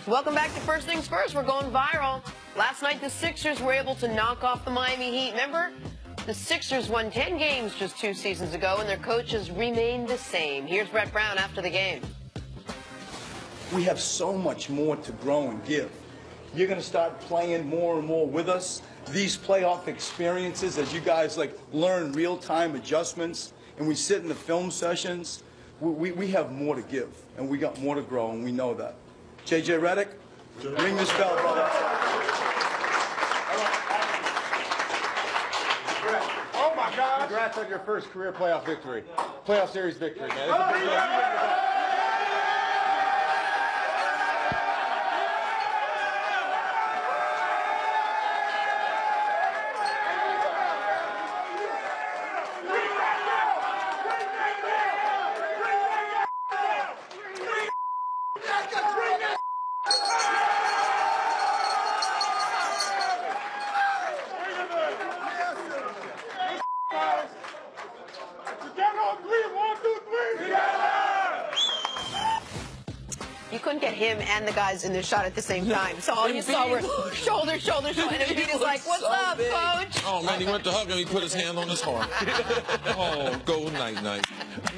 Welcome back to First Things First. We're going viral. Last night, the Sixers were able to knock off the Miami Heat. Remember, the Sixers won 10 games just 2 seasons ago, and their coaches remained the same. Here's Brett Brown after the game. We have so much more to grow and give. You're going to start playing more and more with us. These playoff experiences, as you guys learn real-time adjustments, and we sit in the film sessions, we have more to give, and we got more to grow, and we know that. JJ Redick, ring this bell, brother. Oh my God! Congrats on your first career playoff victory, playoff series victory, man. It's a big deal. You couldn't get him and the guys in the shot at the same time. So all you saw were shoulder, shoulder, shoulder. And Embiid was like, what's up, coach? Oh, man, he went to hug him. He put his hand on his heart. Oh, go night-night.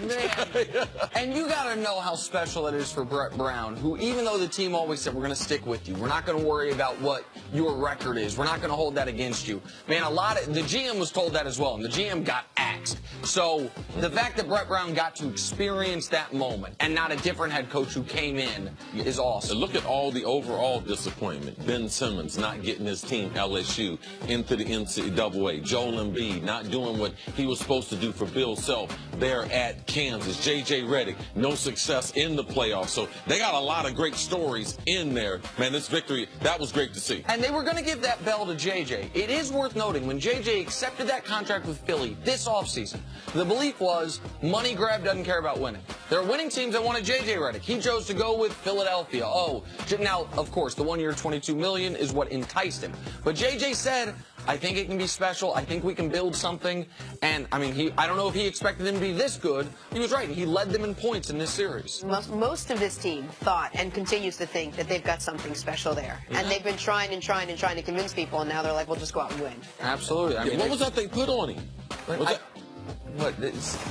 Man. And you got to know how special it is for Brett Brown, who, even though the team always said, we're going to stick with you, we're not going to worry about what your record is, we're not going to hold that against you. Man, the GM was told that as well, and the GM got axed. So the fact that Brett Brown got to experience that moment and not a different head coach who came in is awesome. Look at all the overall disappointment. Ben Simmons not getting his team, LSU, into the NCAA. Joel Embiid not doing what he was supposed to do for Bill Self there at Kansas. JJ Redick, no success in the playoffs. So they got a lot of great stories in there. Man, this victory, that was great to see. And they were going to give that bell to JJ. It is worth noting, when JJ accepted that contract with Philly this offseason, the belief was money grab, doesn't care about winning. There are winning teams that wanted JJ Redick. He chose to go with Philadelphia. Oh, now, of course, the 1 year, $22 million is what enticed him. But JJ said, I think it can be special. I think we can build something. And, I mean, I don't know if he expected him to be this good. He was right. He led them in points in this series. Most of this team thought and continues to think that they've got something special there. Yeah. And they've been trying to convince people, and now they're like, we'll just go out and win. Absolutely. I mean, what was that they put on him?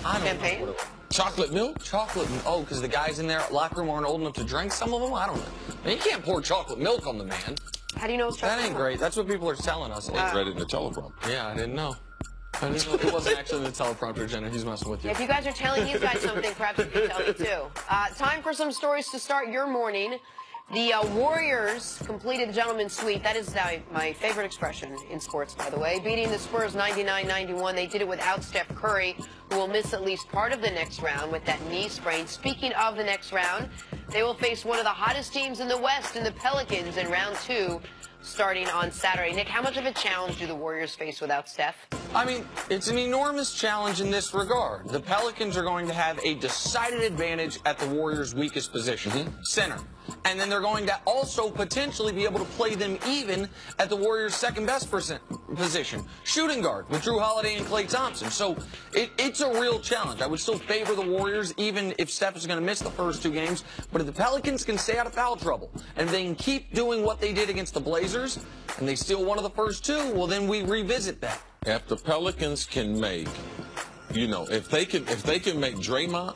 Champagne? Chocolate milk? Chocolate milk. Oh, because the guys in their locker room aren't old enough to drink some of them? I don't know. I mean, you can't pour chocolate milk on the man. How do you know it's chocolate? That ain't great. That's what people are telling us. They read it in the teleprompter. Yeah, I didn't know. I didn't know it wasn't actually in the teleprompter, Jenna. He's messing with you. If you guys are telling these guys something, perhaps you can tell me too. Time for some stories to start your morning. The Warriors completed the gentleman's sweep. That is my favorite expression in sports, by the way. Beating the Spurs 99-91. They did it without Steph Curry, who will miss at least part of the next round with that knee sprain. Speaking of the next round, they will face one of the hottest teams in the West in the Pelicans in round 2, starting on Saturday. Nick, how much of a challenge do the Warriors face without Steph? I mean, it's an enormous challenge in this regard. The Pelicans are going to have a decided advantage at the Warriors' weakest position, center. And then they're going to also potentially be able to play them even at the Warriors' second-best position, shooting guard, with Jrue Holiday and Klay Thompson. So it's a real challenge. I would still favor the Warriors, even if Steph is going to miss the first 2 games. But if the Pelicans can stay out of foul trouble, and if they can keep doing what they did against the Blazers, and they steal one of the first 2, well, then we revisit that. If the Pelicans can make, if they can make Draymond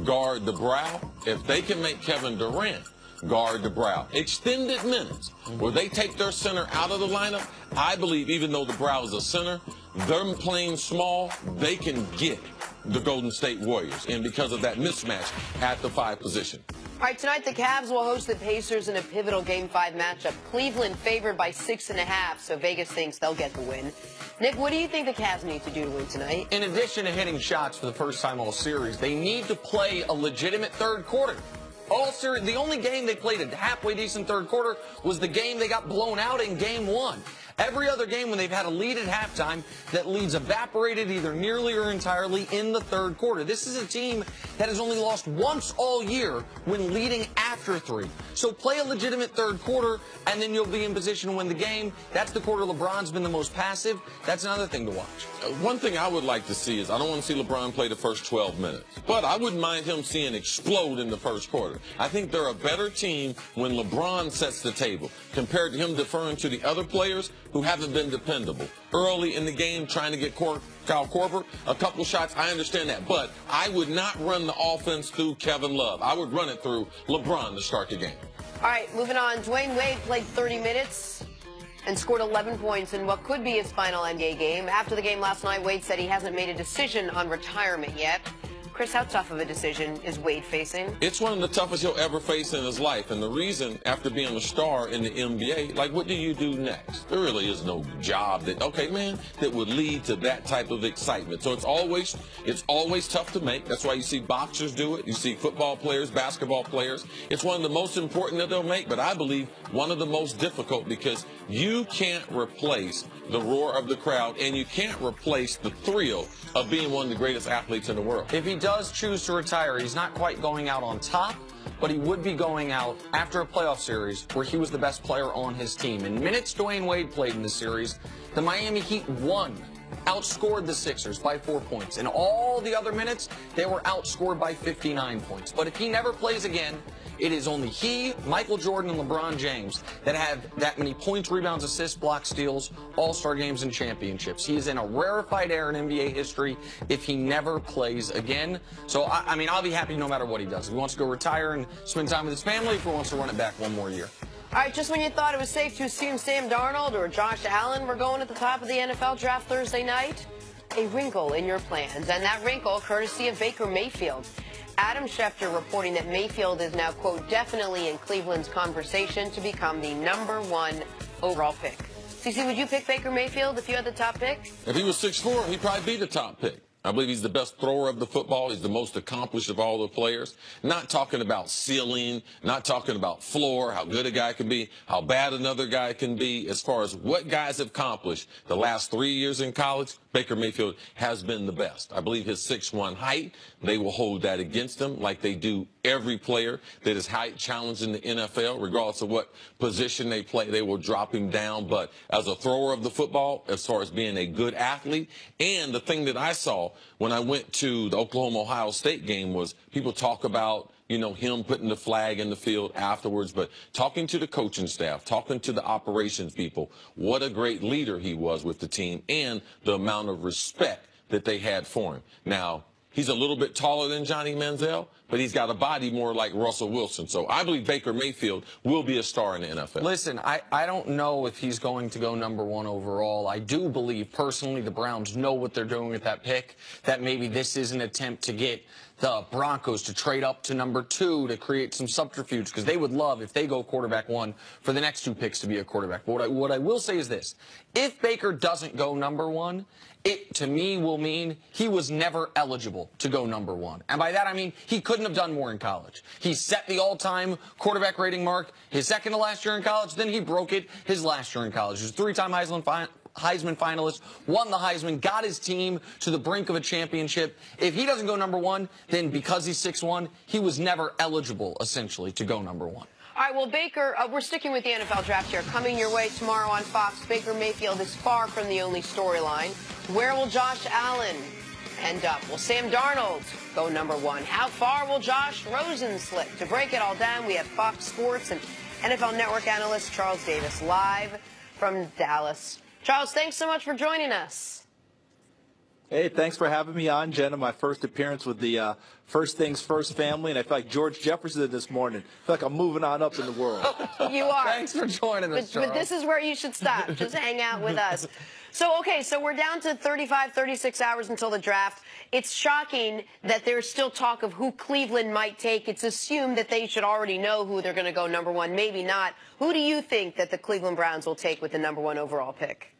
guard the brow, if they can make Kevin Durant guard the brow, extended minutes where they take their center out of the lineup, I believe, even though the brow is a center, them playing small, they can get the Golden State Warriors, and because of that mismatch at the 5 position. All right, tonight the Cavs will host the Pacers in a pivotal Game 5 matchup. Cleveland favored by 6.5, so Vegas thinks they'll get the win. Nick, what do you think the Cavs need to do to win tonight? In addition to hitting shots for the first time all series, they need to play a legitimate third quarter. All series, the only game they played a halfway decent third quarter was the game they got blown out in Game 1. Every other game when they've had a lead at halftime, that lead's evaporated either nearly or entirely in the third quarter. This is a team that has only lost once all year when leading at after 3. So play a legitimate third quarter, and then you'll be in position to win the game. That's the quarter LeBron's been the most passive. That's another thing to watch. One thing I would like to see is I don't want to see LeBron play the first 12 minutes, but I wouldn't mind him seeing explode in the first quarter. I think they're a better team when LeBron sets the table compared to him deferring to the other players who haven't been dependable. Early in the game, trying to get Kyle Korver, a couple shots, I understand that, but I would not run the offense through Kevin Love. I would run it through LeBron to start the game. All right, moving on. Dwayne Wade played 30 minutes and scored 11 points in what could be his final NBA game. After the game last night, Wade said he hasn't made a decision on retirement yet. Chris, how tough of a decision is Wade facing? It's one of the toughest he'll ever face in his life. And the reason, after being a star in the NBA, like, what do you do next? There really is no job that, okay, man, that would lead to that type of excitement. So it's always tough to make. That's why you see boxers do it. You see football players, basketball players. It's one of the most important that they'll make, but I believe one of the most difficult, because you can't replace the roar of the crowd, and you can't replace the thrill of being one of the greatest athletes in the world. If he does choose to retire, he's not quite going out on top, but he would be going out after a playoff series where he was the best player on his team. In minutes Dwayne Wade played in the series, the Miami Heat won, outscored the Sixers by 4 points. In all the other minutes, they were outscored by 59 points. But if he never plays again, it is only he, Michael Jordan, and LeBron James that have that many points, rebounds, assists, blocks, steals, all-star games, and championships. He is in a rarefied era in NBA history if he never plays again. So, I mean, I'll be happy no matter what he does. If he wants to go retire and spend time with his family, if he wants to run it back one more year. All right, just when you thought it was safe to assume Sam Darnold or Josh Allen were going at the top of the NFL draft Thursday night, a wrinkle in your plans, and that wrinkle courtesy of Baker Mayfield. Adam Schefter reporting that Mayfield is now, quote, definitely in Cleveland's conversation to become the #1 overall pick. CC, would you pick Baker Mayfield if you had the top pick? If he was 6'4", he'd probably be the top pick. I believe he's the best thrower of the football. He's the most accomplished of all the players. Not talking about ceiling, not talking about floor, how good a guy can be, how bad another guy can be. As far as what guys have accomplished the last 3 years in college, Baker Mayfield has been the best. I believe his 6'1" height, they will hold that against him like they do every player that is height challenged in the NFL. Regardless of what position they play, they will drop him down. But as a thrower of the football, as far as being a good athlete, and the thing that I saw when I went to the Oklahoma-Ohio State game was people talk about, you know, him putting the flag in the field afterwards, but talking to the coaching staff, talking to the operations people, what a great leader he was with the team and the amount of respect that they had for him. Now, he's a little bit taller than Johnny Manziel, but he's got a body more like Russell Wilson. So I believe Baker Mayfield will be a star in the NFL. Listen, I don't know if he's going to go #1 overall. I do believe, personally, the Browns know what they're doing with that pick, that maybe this is an attempt to get the Broncos to trade up to #2 to create some subterfuge, because they would love, if they go quarterback 1, for the next 2 picks to be a quarterback. But what I will say is this. If Baker doesn't go #1, it, to me, will mean he was never eligible to go #1. And by that, I mean he couldn't have done more in college. He set the all-time quarterback rating mark his second to last year in college. Then he broke it his last year in college. He was a 3-time Heisman finalist, won the Heisman, got his team to the brink of a championship. If he doesn't go #1, then because he's 6'1", he was never eligible, essentially, to go #1. All right, well, Baker, we're sticking with the NFL draft here. Coming your way tomorrow on Fox, Baker Mayfield is far from the only storyline. Where will Josh Allen end up? Will Sam Darnold go #1? How far will Josh Rosen slip? To break it all down, we have Fox Sports and NFL Network analyst Charles Davis live from Dallas. Charles, thanks so much for joining us. Hey, thanks for having me on, Jenna. My first appearance with the First Things First family, and I feel like George Jefferson this morning. I feel like I'm moving on up in the world. You are. Thanks for joining us, Charles. But this is where you should stop. Just hang out with us. So, okay, so we're down to 35, 36 hours until the draft. It's shocking that there's still talk of who Cleveland might take. It's assumed that they should already know who they're going to go #1. Maybe not. Who do you think that the Cleveland Browns will take with the #1 overall pick?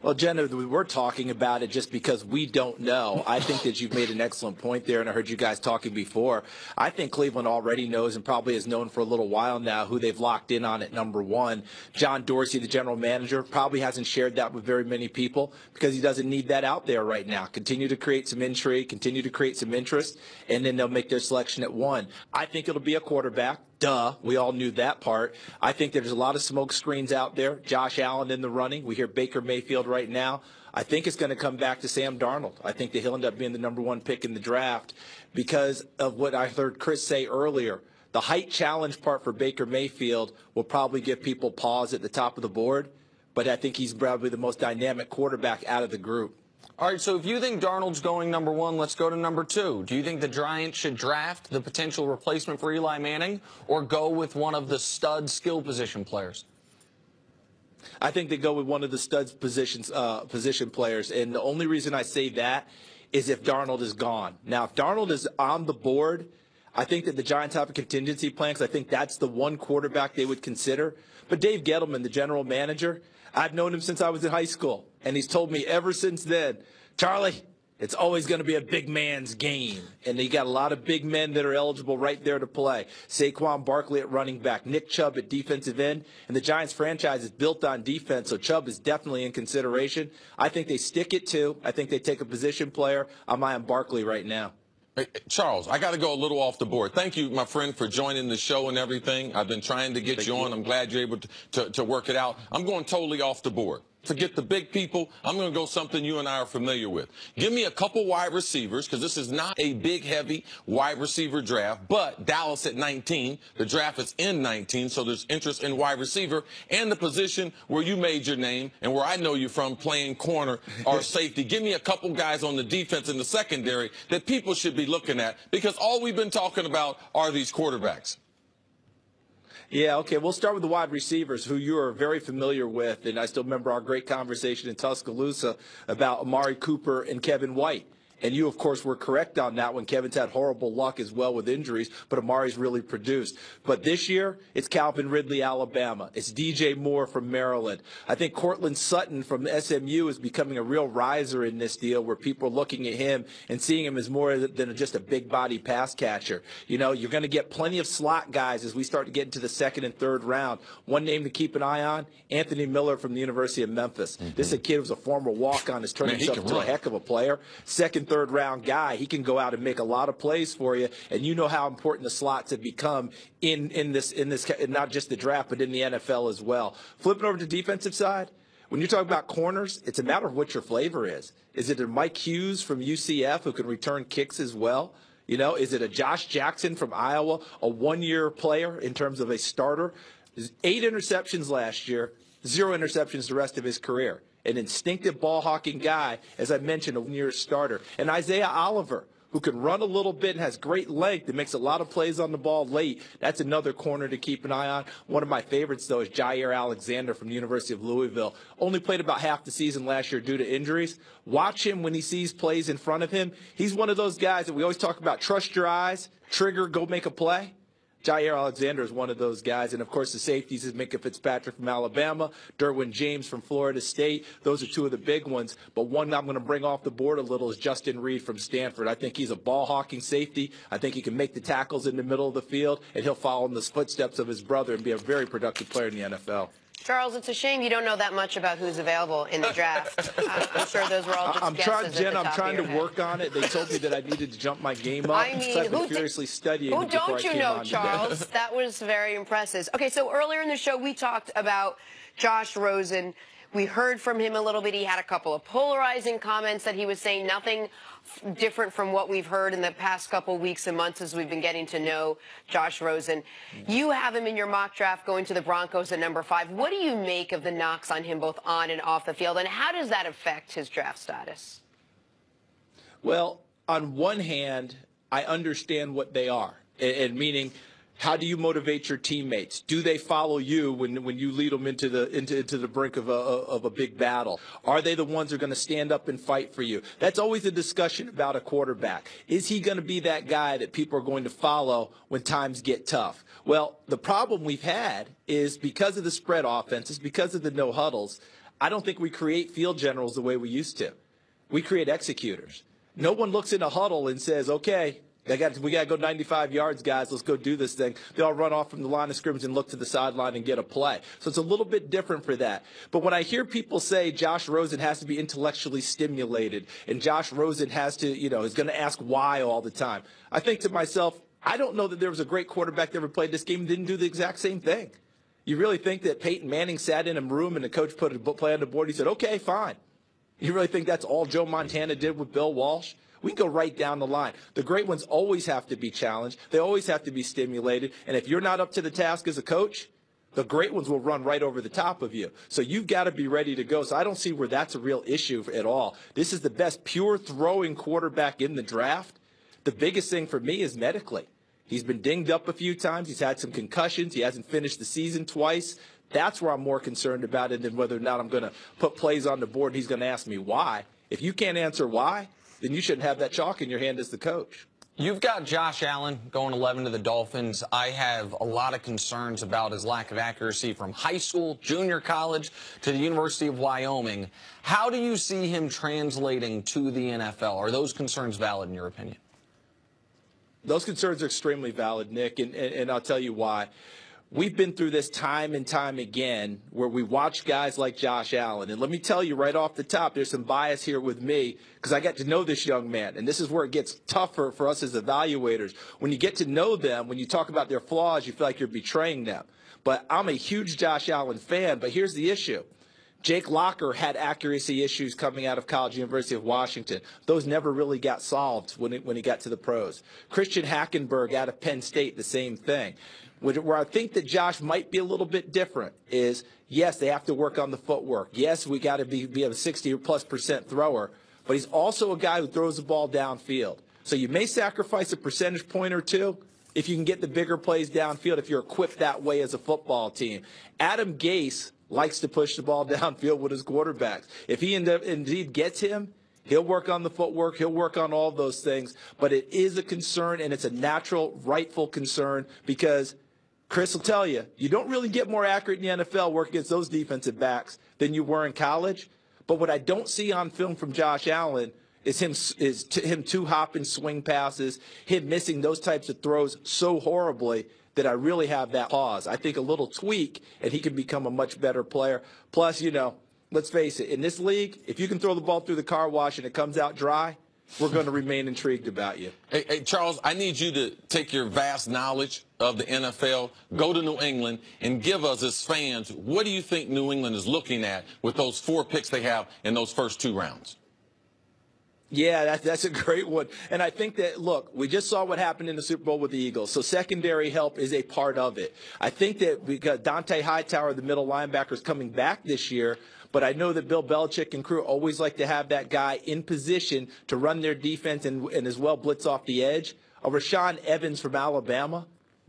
Well, Jenna, we're talking about it just because we don't know. I think that you've made an excellent point there, and I heard you guys talking before. I think Cleveland already knows and probably has known for a little while now who they've locked in on at number one. John Dorsey, the general manager, probably hasn't shared that with very many people because he doesn't need that out there right now. Continue to create some intrigue, continue to create some interest, and then they'll make their selection at one. I think it'll be a quarterback. Duh, we all knew that part. I think there's a lot of smoke screens out there. Josh Allen in the running. We hear Baker Mayfield right now. I think it's going to come back to Sam Darnold. I think that he'll end up being the number one pick in the draft because of what I heard Chris say earlier. The height challenge part for Baker Mayfield will probably give people pause at the top of the board, but I think he's probably the most dynamic quarterback out of the group. All right, so if you think Darnold's going number one, let's go to number two. Do you think the Giants should draft the potential replacement for Eli Manning or go with one of the stud skill position players? I think they go with one of the studs position players, and the only reason I say that is if Darnold is gone. Now, if Darnold is on the board, I think that the Giants have a contingency plan because I think that's the one quarterback they would consider. But Dave Gettleman, the general manager, I've known him since I was in high school, and he's told me ever since then, Charlie, it's always going to be a big man's game. And they got a lot of big men that are eligible right there to play. Saquon Barkley at running back, Nick Chubb at defensive end. And the Giants franchise is built on defense, so Chubb is definitely in consideration. I think they stick it to. I think they take a position player. I'm eyeing Barkley right now. Hey, Charles, I got to go a little off the board. Thank you, my friend, for joining the show and everything. I've been trying to get you on. I'm glad you're able to work it out. I'm going totally off the board. Forget the big people. I'm going to go something you and I are familiar with. Give me a couple wide receivers, because this is not a big, heavy wide receiver draft, but Dallas at 19. The draft is in 19, so there's interest in wide receiver and the position where you made your name and where I know you from, playing corner or safety. Give me a couple guys on the defense in the secondary that people should be looking at, because all we've been talking about are these quarterbacks. Yeah, okay. We'll start with the wide receivers, who you are very familiar with. And I still remember our great conversation in Tuscaloosa about Amari Cooper and Kevin White. And you, of course, were correct on that one. Kevin's had horrible luck as well with injuries, but Amari's really produced. But this year, it's Calvin Ridley, Alabama. It's DJ Moore from Maryland. I think Cortland Sutton from SMU is becoming a real riser in this deal, where people are looking at him and seeing him as more than just a big body pass catcher. You know, you're going to get plenty of slot guys as we start to get into the second and third round. One name to keep an eye on, Anthony Miller from the University of Memphis. This is a kid who was a former walk-on, has turned himself into a heck of a player. Second, third round guy. He can go out and make a lot of plays for you, and you know how important the slots have become in this not just the draft, but in the NFL as well. Flipping over to the defensive side, when you're talking about corners, it's a matter of what your flavor is. Is it a Mike Hughes from UCF who can return kicks as well? You know, is it a Josh Jackson from Iowa, a one-year player in terms of a starter? 8 interceptions last year, 0 interceptions the rest of his career. An instinctive ball-hawking guy, as I mentioned, a one-year starter. And Isaiah Oliver, who can run a little bit and has great length and makes a lot of plays on the ball late. That's another corner to keep an eye on. One of my favorites, though, is Jair Alexander from the University of Louisville. Only played about half the season last year due to injuries. Watch him when he sees plays in front of him. He's one of those guys that we always talk about, trust your eyes, trigger, go make a play. Jair Alexander is one of those guys. And, of course, the safeties is Minkah Fitzpatrick from Alabama, Derwin James from Florida State. Those are two of the big ones. But one I'm going to bring off the board a little is Justin Reed from Stanford. I think he's a ball-hawking safety. I think he can make the tackles in the middle of the field, and he'll follow in the footsteps of his brother and be a very productive player in the NFL. Charles, it's a shame you don't know that much about who's available in the draft. I'm sure those were all just guesses. Jen, I'm trying to work on it. They told me that I needed to jump my game up. I mean, so I've been furiously studying who before don't you know, Charles? That was very impressive. Okay, so earlier in the show, we talked about Josh Rosen. We heard from him a little bit. He had a couple of polarizing comments that he was saying nothing different from what we've heard in the past couple weeks and months as we've been getting to know Josh Rosen. You have him in your mock draft going to the Broncos at number 5. What do you make of the knocks on him both on and off the field, and how does that affect his draft status? Well, on one hand, I understand what they are, and meaning, how do you motivate your teammates? Do they follow you when you lead them into the brink of a big battle? Are they the ones who are going to stand up and fight for you? That's always a discussion about a quarterback. Is he going to be that guy that people are going to follow when times get tough? Well, the problem we've had is because of the spread offenses, because of the no huddles, I don't think we create field generals the way we used to. We create executors. No one looks in a huddle and says, okay, we got to go 95 yards, guys. Let's go do this thing. They all run off from the line of scrimmage and look to the sideline and get a play. So it's a little bit different for that. But when I hear people say Josh Rosen has to be intellectually stimulated and Josh Rosen has to, is going to ask why all the time, I think to myself, I don't know that there was a great quarterback that ever played this game and didn't do the exact same thing. You really think that Peyton Manning sat in a room and the coach put a play on the board? He said, okay, fine. You really think that's all Joe Montana did with Bill Walsh? We can go right down the line. The great ones always have to be challenged. They always have to be stimulated. And if you're not up to the task as a coach, the great ones will run right over the top of you. So you've got to be ready to go. So I don't see where that's a real issue at all. This is the best pure throwing quarterback in the draft. The biggest thing for me is medically. He's been dinged up a few times. He's had some concussions. He hasn't finished the season twice. That's where I'm more concerned about it than whether or not I'm going to put plays on the board and he's going to ask me why. If you can't answer why, then you shouldn't have that chalk in your hand as the coach. You've got Josh Allen going 11 to the Dolphins. I have a lot of concerns about his lack of accuracy from high school, junior college, to the University of Wyoming. How do you see him translating to the NFL? Are those concerns valid in your opinion? Those concerns are extremely valid, Nick, and I'll tell you why. We've been through this time and time again where we watch guys like Josh Allen. And let me tell you right off the top, there's some bias here with me because I got to know this young man. And this is where it gets tougher for us as evaluators. When you get to know them, when you talk about their flaws, you feel like you're betraying them. But I'm a huge Josh Allen fan. But here's the issue. Jake Locker had accuracy issues coming out of college, University of Washington. Those never really got solved when he got to the pros. Christian Hackenberg out of Penn State, the same thing. Where I think that Josh might be a little bit different is, yes, they have to work on the footwork. Yes, we got to be a 60+% thrower, but he's also a guy who throws the ball downfield. So you may sacrifice a percentage point or two if you can get the bigger plays downfield if you're equipped that way as a football team. Adam Gase likes to push the ball downfield with his quarterbacks. If he indeed gets him, he'll work on the footwork. He'll work on all those things. But it is a concern, and it's a natural, rightful concern because Chris will tell you, you don't really get more accurate in the NFL working against those defensive backs than you were in college. But what I don't see on film from Josh Allen is him two-hopping swing passes, him missing those types of throws so horribly that I really have that pause. I think a little tweak, and he can become a much better player. Plus, let's face it, in this league, if you can throw the ball through the car wash and it comes out dry, we're going to remain intrigued about you. Hey, Charles, I need you to take your vast knowledge of the NFL, go to New England, and give us as fans, what do you think New England is looking at with those 4 picks they have in those first 2 rounds? Yeah, that's a great one. And I think that, look, we just saw what happened in the Super Bowl with the Eagles, so secondary help is a part of it. I think that because Dante Hightower, the middle linebacker, is coming back this year, but I know that Bill Belichick and crew always like to have that guy in position to run their defense and as well blitz off the edge. Rashaan Evans from Alabama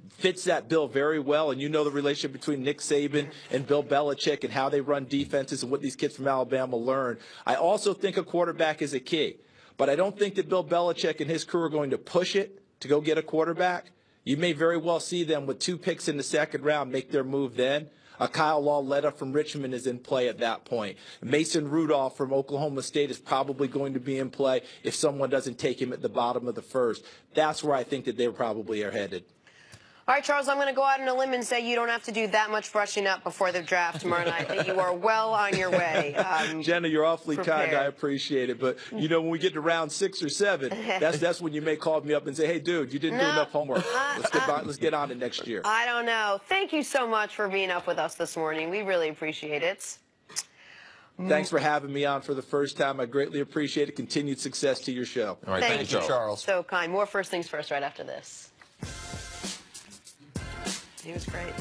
fits that bill very well, and you know the relationship between Nick Saban and Bill Belichick and how they run defenses and what these kids from Alabama learn. I also think a quarterback is a key. But I don't think that Bill Belichick and his crew are going to push it to go get a quarterback. You may very well see them with 2 picks in the second round make their move then. Kyle Lauletta from Richmond is in play at that point. Mason Rudolph from Oklahoma State is probably going to be in play if someone doesn't take him at the bottom of the first. That's where I think that they probably are headed. All right, Charles, I'm going to go out on a limb and say you don't have to do that much brushing up before the draft tomorrow night. That you are well on your way. Jenna, you're awfully kind. I appreciate it. But, when we get to round 6 or 7, that's when you may call me up and say, hey, dude, you didn't do enough homework. Let's get on it next year. I don't know. Thank you so much for being up with us this morning. We really appreciate it. Thanks for having me on for the first time. I greatly appreciate it. Continued success to your show. All right, thank you, Charles. So kind. More First Things First right after this. He was great.